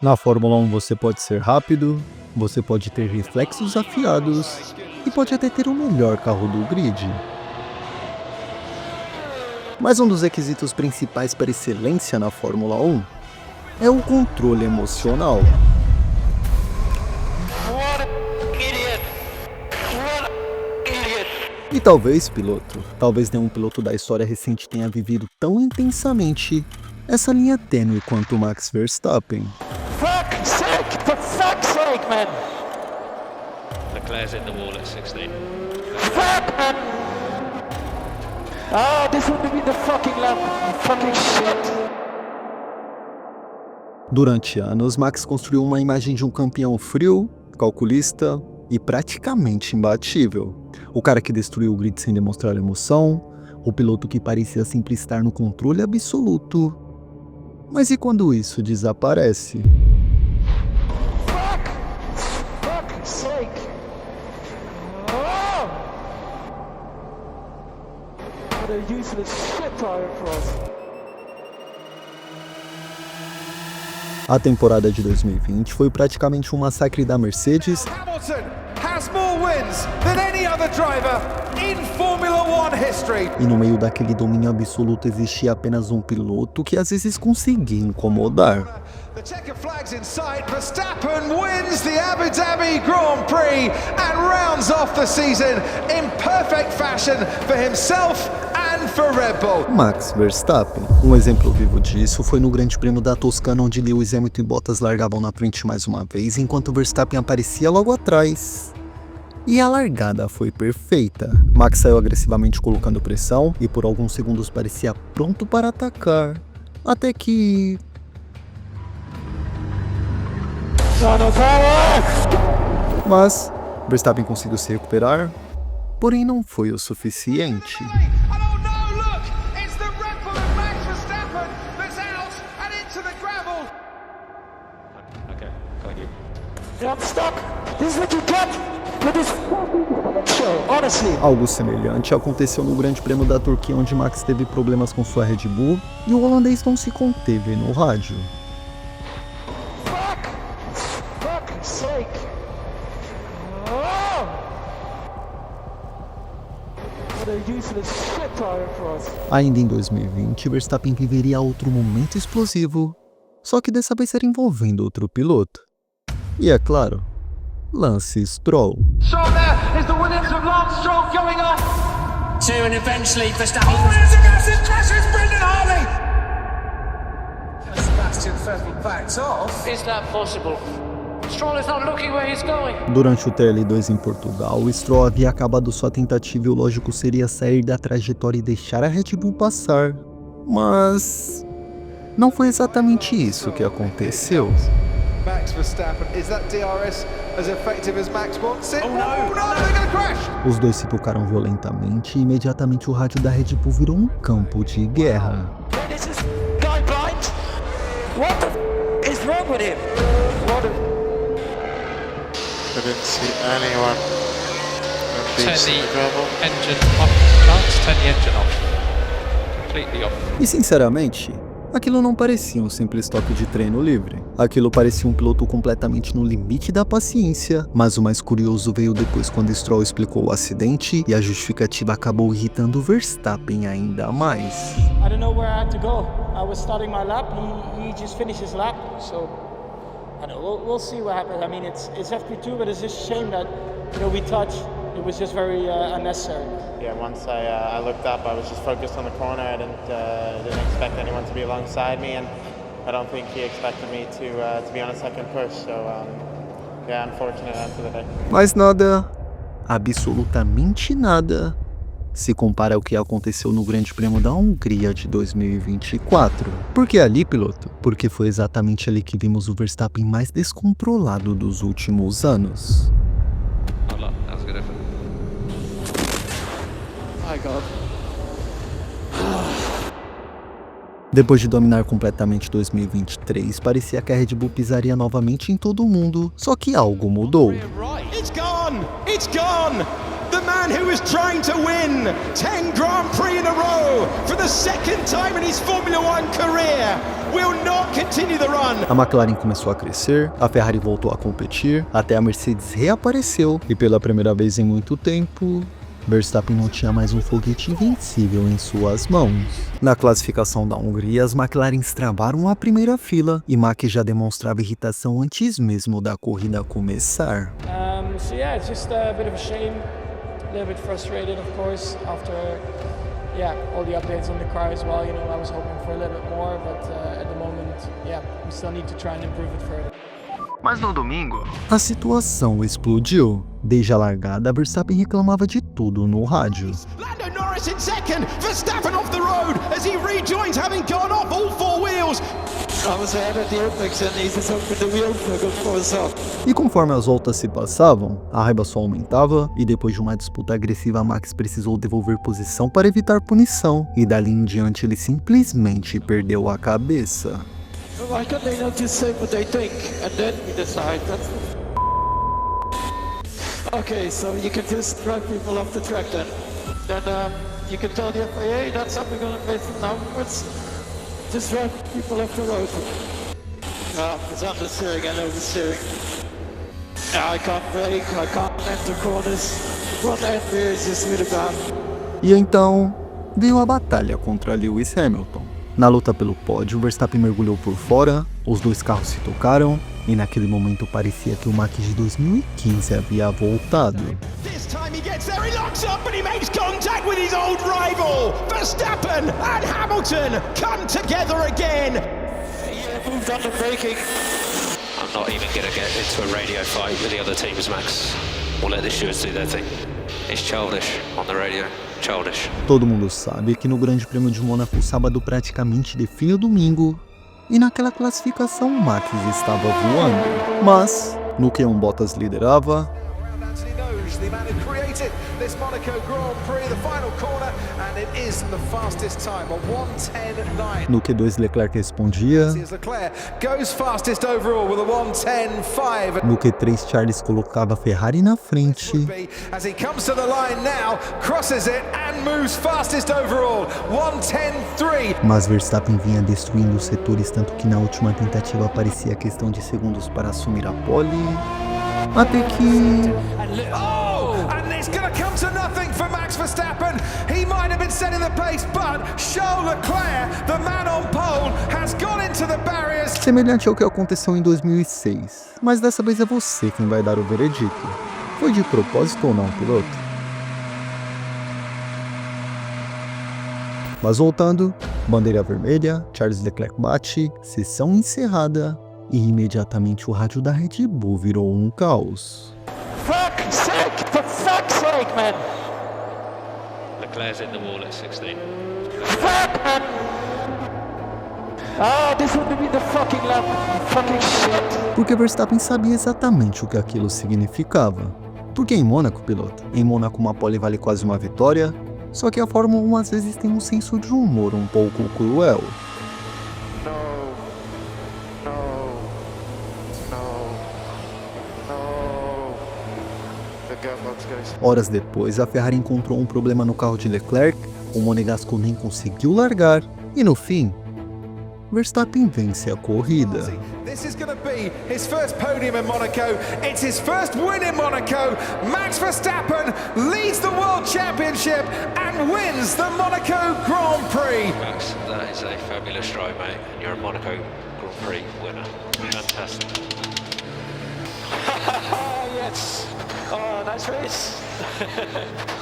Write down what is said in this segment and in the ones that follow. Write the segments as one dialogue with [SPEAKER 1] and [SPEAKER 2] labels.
[SPEAKER 1] Na Fórmula 1 você pode ser rápido, você pode ter reflexos afiados e pode até ter o melhor carro do grid. Mas um dos requisitos principais para excelência na Fórmula 1 é o controle emocional. E talvez, piloto, talvez nenhum piloto da história recente tenha vivido tão intensamente essa linha tênue quanto Max Verstappen.
[SPEAKER 2] For fuck's sake, man!
[SPEAKER 3] Leclerc's in the wall at 16.
[SPEAKER 2] Fuck, man! Ah, this would be the fucking lap. Fucking shit.
[SPEAKER 1] Durante anos, Max construiu uma imagem de um campeão frio, calculista e praticamente imbatível. O cara que destruiu o grid sem demonstrar emoção, o piloto que parecia sempre estar no controle absoluto. Mas e quando isso desaparece?
[SPEAKER 2] Fuck's sake! Oh! What a useless shit tire for us.
[SPEAKER 1] A temporada de 2020 foi praticamente um massacre da Mercedes.
[SPEAKER 4] Hamilton has more wins than any other driver in Formula One history.
[SPEAKER 1] E no meio daquele domínio absoluto existia apenas um piloto que às vezes conseguia incomodar.
[SPEAKER 4] The checkered flag's in sight. Verstappen wins the Abu Dhabi Grand Prix and rounds off the season in perfect fashion for himself and for Red Bull.
[SPEAKER 1] Max Verstappen. Um exemplo vivo disso foi no Grande Prêmio da Toscana, onde Lewis Hamilton e Bottas largavam na frente mais uma vez, enquanto Verstappen aparecia logo atrás. E a largada foi perfeita. Max saiu agressivamente colocando pressão e por alguns segundos parecia pronto para atacar. Até que... Mas Verstappen conseguiu se recuperar, porém não foi o suficiente.
[SPEAKER 4] Oh no, look! It's the Red Bull of Max Verstappen that's out and into the gravel.
[SPEAKER 3] Okay, got you.
[SPEAKER 2] I'm stuck. This is what you get with this fucking show, honestly.
[SPEAKER 1] Algo semelhante aconteceu no Grande Prêmio da Turquia, onde Max teve problemas com sua Red Bull e o holandês não se conteve no rádio.
[SPEAKER 2] Fuck's sake! Oh! What a useless shit tire for us.
[SPEAKER 1] Ainda em 2020, Verstappen viveria outro momento explosivo, só que dessa vez era envolvendo outro piloto. E é claro, Lance Stroll.
[SPEAKER 4] Shot there is the Williams of Lance Stroll going off.
[SPEAKER 5] And eventually Verstappen.
[SPEAKER 4] Oh, there's a massive crash with Brendan Hartley.
[SPEAKER 5] Sebastian Vettel backs off.
[SPEAKER 3] Is that possible? Stroll is not looking where he's going.
[SPEAKER 1] Durante o TL2 em Portugal, Stroll havia acabado sua tentativa e o lógico seria sair da trajetória e deixar a Red Bull passar. Mas não foi exatamente isso que aconteceu.
[SPEAKER 4] Max Verstappen, is that DRS as effective as Max wants it? Oh no, they're going to crash.
[SPEAKER 1] Os dois se tocaram violentamente e imediatamente o rádio da Red Bull virou um campo de guerra.
[SPEAKER 2] This is guy blind. What the f is wrong with him? What a...
[SPEAKER 6] I didn't see anyone.
[SPEAKER 3] Turn the engine off. Lance, turn the engine off. Completely off.
[SPEAKER 1] E sinceramente, aquilo não parecia um simples toque de treino livre. Aquilo parecia um piloto completamente no limite da paciência, mas o mais curioso veio depois quando Stroll explicou o acidente e a justificativa acabou irritando Verstappen ainda mais.
[SPEAKER 7] I don't know where I had to go. I was starting my lap. He just finished his lap. So I don't know. We'll see what happens. I mean, it's FP2, but it's just a shame that we touched. It was just very unnecessary.
[SPEAKER 6] Yeah, once I looked up, I was just focused on the corner. I didn't expect anyone to be alongside me, and I don't think he expected me to be on a second push. So yeah, unfortunate end to the day.
[SPEAKER 1] Mas nada, absolutamente nada, se compara ao que aconteceu no Grande Prêmio da Hungria de 2024. Por que ali, piloto? Porque foi exatamente ali que vimos o Verstappen mais descontrolado dos últimos anos.
[SPEAKER 3] Oh look, that was a good effort.
[SPEAKER 4] My God.
[SPEAKER 1] Depois de dominar completamente 2023, parecia que a Red Bull pisaria novamente em todo mundo, só que algo mudou.
[SPEAKER 4] It's gone! It's gone!
[SPEAKER 8] the man who was trying to win 10 Grand Prix in a row for the second time in his Formula One career, will not continue the run.
[SPEAKER 1] A McLaren começou a crescer, a Ferrari voltou a competir, até a Mercedes reapareceu e pela primeira vez em muito tempo, Verstappen não tinha mais um foguete invencível em suas mãos. Na classificação da Hungria, as McLarens travaram a primeira fila e Max já demonstrava irritação antes mesmo da corrida começar.
[SPEAKER 7] So yeah, it's just a bit of a shame, a little bit frustrated, of course, after all the updates on the car as well. You know, I was hoping for a little bit more, but at the moment, we still need to try and improve it further.
[SPEAKER 1] Mas no domingo, a situação explodiu. Desde a largada, Verstappen reclamava de tudo no rádio.
[SPEAKER 8] Lando Norris in second, Verstappen off the road as he rejoins, having gone off all four wheels.
[SPEAKER 2] I was ahead at the apex and he just opened the wheel plug for himself.
[SPEAKER 1] E conforme as voltas se passavam, a raiva só aumentava e depois de uma disputa agressiva, Max precisou devolver posição para evitar punição. E dali em diante ele simplesmente perdeu a cabeça.
[SPEAKER 2] Why can't they not just say what they think and then we decide? Okay, so you can just drive people off the track then. Then you can tell the FIA that's how we're going to play from now onwards. Just drive people off the road. It's understeering and oversteering. I can't brake, I can't enter corners. Front end rear is just really bad.
[SPEAKER 1] E então, veio a batalha contra Lewis Hamilton. Na luta pelo pódio, Verstappen mergulhou por fora, os dois carros se tocaram e naquele momento parecia que o Max de 2015 havia voltado.
[SPEAKER 8] This time he gets there, he locks up and he makes contact with his old rival. Verstappen and Hamilton come together again.
[SPEAKER 2] Yeah, moved on to braking.
[SPEAKER 9] I'm not even going to get into a radio fight with the other teams, Max. We'll let the stewards do their thing. It's childish on the radio. Childish.
[SPEAKER 1] Todo mundo sabe que no Grande Prêmio de Mônaco o sábado praticamente define o domingo e naquela classificação Max estava voando. Mas, no Q1 Bottas liderava,
[SPEAKER 4] The man who created this Monaco Grand Prix, the final corner, and it is the fastest time, a 1:10.9.
[SPEAKER 1] no Q2 Leclerc respondia,
[SPEAKER 4] Leclerc goes fastest overall with a 1:10.5.
[SPEAKER 1] no Q3 Charles colocava a Ferrari na frente,
[SPEAKER 4] As he comes to the line now, crosses it and moves fastest overall, 1:10.3.
[SPEAKER 1] mas Verstappen vinha destruindo os setores tanto que na última tentativa parecia questão de segundos para assumir a pole, até que...
[SPEAKER 4] And it's going to come to nothing for Max Verstappen. He might have been setting the pace, but Charles Leclerc, the man on pole, has gone into the barriers.
[SPEAKER 1] Semelhante ao que aconteceu em 2006, mas dessa vez é você quem vai dar o veredito. Foi de propósito ou não, piloto? Mas voltando, bandeira vermelha, Charles Leclerc bate, sessão encerrada e imediatamente o rádio da Red Bull virou um caos.
[SPEAKER 2] Fuck's sake! For fuck's sake, man!
[SPEAKER 9] Leclerc's in the wall at 16.
[SPEAKER 2] Fuck, man! Oh, this would be the fucking lap. Fucking shit!
[SPEAKER 1] Porque Verstappen sabia exatamente o que aquilo significava. Porque em Mônaco, piloto, em Mônaco uma pole vale quase uma vitória, só que a Fórmula 1 às vezes tem um senso de humor um pouco cruel. Horas depois, a Ferrari encontrou um problema no carro de Leclerc, o Monegasco nem conseguiu largar, e no fim, Verstappen vence a corrida.
[SPEAKER 4] This is going to be his first podium in Monaco. It's his first win in Monaco. Max Verstappen leads the World Championship and wins the Monaco Grand Prix.
[SPEAKER 9] Max, that is a fabulous drive, mate. And you're a Monaco Grand Prix winner. Fantastic.
[SPEAKER 2] Yes! Oh, nice race!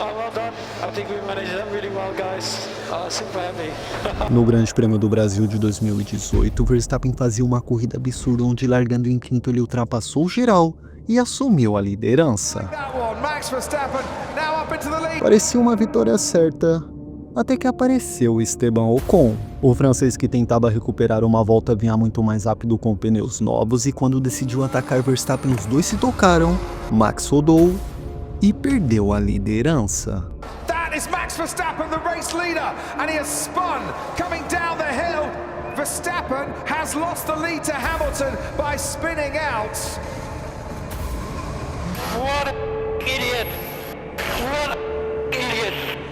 [SPEAKER 2] Oh, well done. I think we managed that really well, guys. Super happy.
[SPEAKER 1] No Grande Prêmio do Brasil de 2018, Verstappen fazia uma corrida absurda onde, largando em quinto, ele ultrapassou geral e assumiu a liderança. Parecia uma vitória certa, até que apareceu Esteban Ocon. O francês que tentava recuperar uma volta vinha muito mais rápido com pneus novos e quando decidiu atacar Verstappen os dois se tocaram, Max rodou e perdeu a liderança.
[SPEAKER 4] That is Max Verstappen, the race leader, and he has spun coming down the hill. Verstappen has lost the lead to Hamilton by spinning out.
[SPEAKER 2] What an idiot!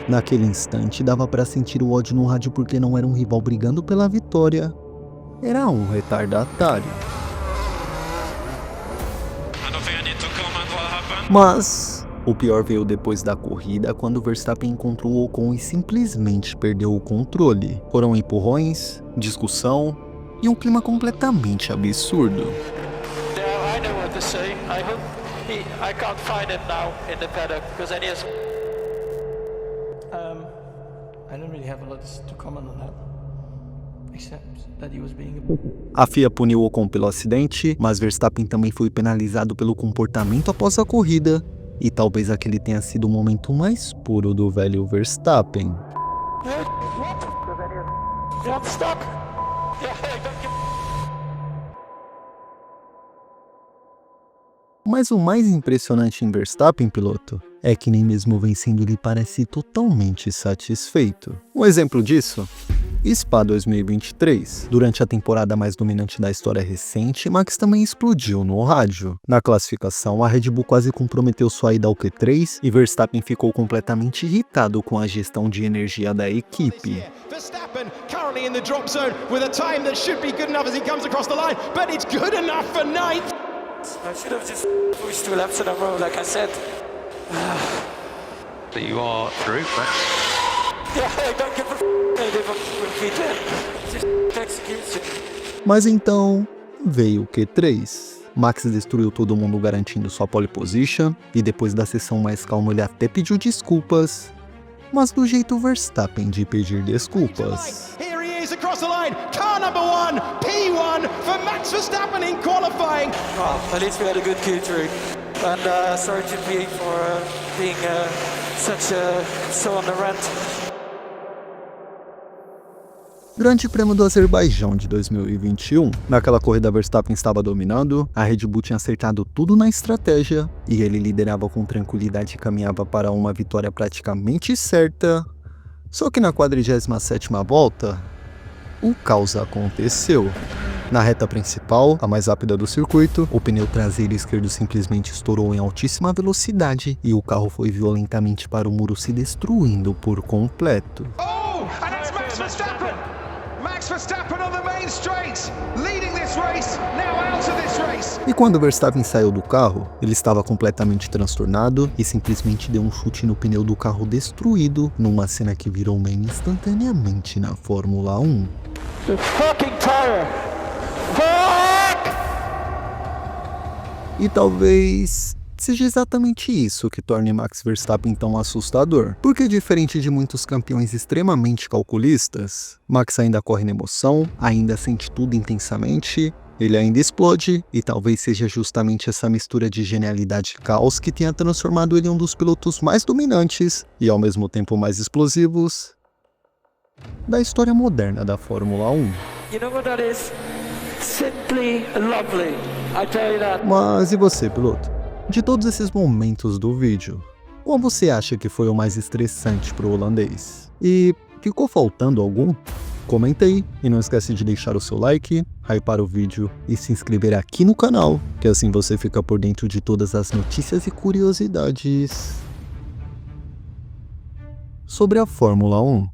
[SPEAKER 1] Naquele instante, dava pra sentir o ódio no rádio porque não era um rival brigando pela vitória. Era um retardatário. Mas o pior veio depois da corrida, quando Verstappen encontrou o Ocon e simplesmente perdeu o controle. Foram empurrões, discussão e um clima completamente absurdo.
[SPEAKER 2] I know what to say. I can't find him now in the paddock because then he has.
[SPEAKER 7] I don't really have a lot to comment on that, except that he was being
[SPEAKER 1] A FIA puniu Ocon pelo acidente, mas Verstappen também foi penalizado pelo comportamento após a corrida, e talvez aquele tenha sido o momento mais puro do velho Verstappen.
[SPEAKER 2] I'm stuck.
[SPEAKER 1] Mas o mais impressionante em Verstappen, piloto, é que nem mesmo vencendo ele parece totalmente satisfeito. Um exemplo disso? Spa 2023. Durante a temporada mais dominante da história recente, Max também explodiu no rádio. Na classificação, a Red Bull quase comprometeu sua ida ao Q3 e Verstappen ficou completamente irritado com a gestão de energia da equipe.
[SPEAKER 8] Verstappen currently in the drop zone with a time that should be good enough as he comes across the line, but it's good enough for ninth.
[SPEAKER 2] I should have just pushed 2 laps in a row, like I said.
[SPEAKER 9] But you are through, Max.
[SPEAKER 2] Yeah, I don't give a just execution.
[SPEAKER 1] Mas então veio o Q3. Max destruiu todo mundo garantindo sua pole position e depois da sessão mais calma ele até pediu desculpas, mas do jeito Verstappen de pedir desculpas.
[SPEAKER 8] Here he is across the line. Car number 1, P1 for Max Verstappen in qualifying.
[SPEAKER 2] Well, at least we had a good Q3. And sorry to be for being so on the rant.
[SPEAKER 1] Grande Prêmio do Azerbaijão de 2021. Naquela corrida Verstappen estava dominando, a Red Bull tinha acertado tudo na estratégia e ele liderava com tranquilidade e caminhava para uma vitória praticamente certa. Só que na 47ª volta, o caos aconteceu. Na reta principal, a mais rápida do circuito, o pneu traseiro esquerdo simplesmente estourou em altíssima velocidade e o carro foi violentamente para o muro, se destruindo por completo.
[SPEAKER 4] Oh, and it's Max Verstappen! Max Verstappen on the main straight, leading this race, now out of this race.
[SPEAKER 1] E quando Verstappen saiu do carro, ele estava completamente transtornado e simplesmente deu um chute no pneu do carro destruído, numa cena que virou meme instantaneamente na Fórmula 1.
[SPEAKER 2] The fucking tire! Fuck!
[SPEAKER 1] E talvez seja exatamente isso que torne Max Verstappen tão assustador. Porque diferente de muitos campeões extremamente calculistas, Max ainda corre na emoção, ainda sente tudo intensamente, ele ainda explode, e talvez seja justamente essa mistura de genialidade e caos que tenha transformado ele em um dos pilotos mais dominantes e ao mesmo tempo mais explosivos da história moderna da Fórmula 1.
[SPEAKER 2] You know what that is? Simply lovely. I tell you that.
[SPEAKER 1] Mas e você, piloto? De todos esses momentos do vídeo, qual você acha que foi o mais estressante pro holandês? E ficou faltando algum? Comenta aí e não esquece de deixar o seu like, hypar o vídeo e se inscrever aqui no canal, que assim você fica por dentro de todas as notícias e curiosidades sobre a Fórmula 1.